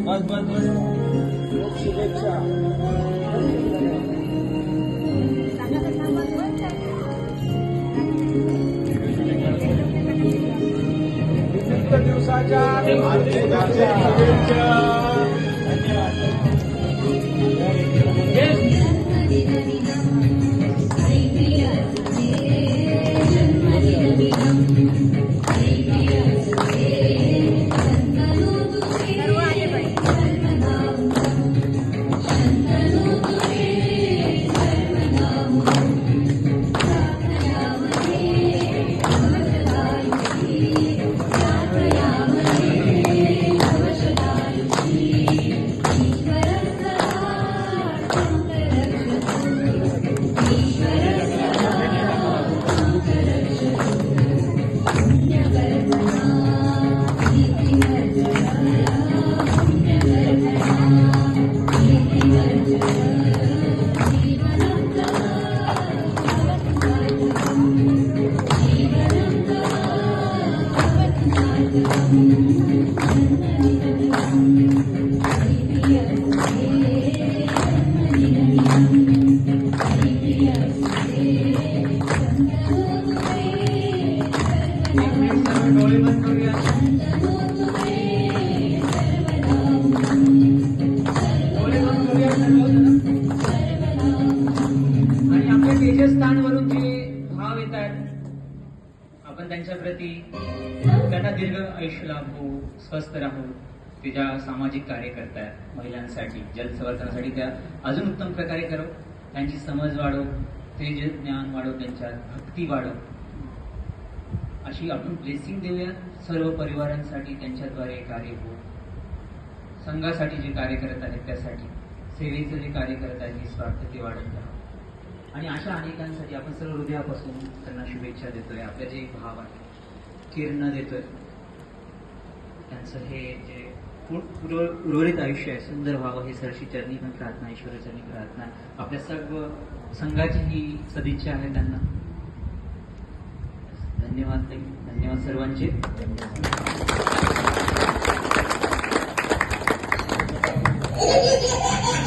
बस बस बस शुभेच्छा दिवसाच्या शुभेच्छा तेजस्थानवरून जे भाव येतात आपण त्यांच्या प्रती त्यांना दीर्घ आयुष्य लाभो स्वस्थ राहू ते ज्या सामाजिक कार्य करतात महिलांसाठी जल संवर्धनासाठी त्या अजून उत्तम प्रकारे करो त्यांची समज वाढव तेज ज्ञान वाढव त्यांच्यात भक्ती वाढव अशी आपण ब्लेसिंग देऊया सर्व परिवारांसाठी त्यांच्याद्वारे कार्य हो संघासाठी जे कार्य करत आहेत त्यासाठी सेवेचं जे कार्य करत आहेत निस्वार्थ ते वाढत राहा आणि अशा अनेकांसाठी आपण सर्व हृदयापासून त्यांना शुभेच्छा देतोय आपले जे भाव आहे किरण देतोय त्यांचं हे जे उर्वरित आयुष्य आहे सुंदर व्हावं हे सरशी चरणी पण प्रार्थना ईश्वर चरणी प्रार्थना आपल्या सर्व संघाची ही सदिच्छा आहे त्यांना धन्यवाद धन्यवाद सर्वांचे Thank you.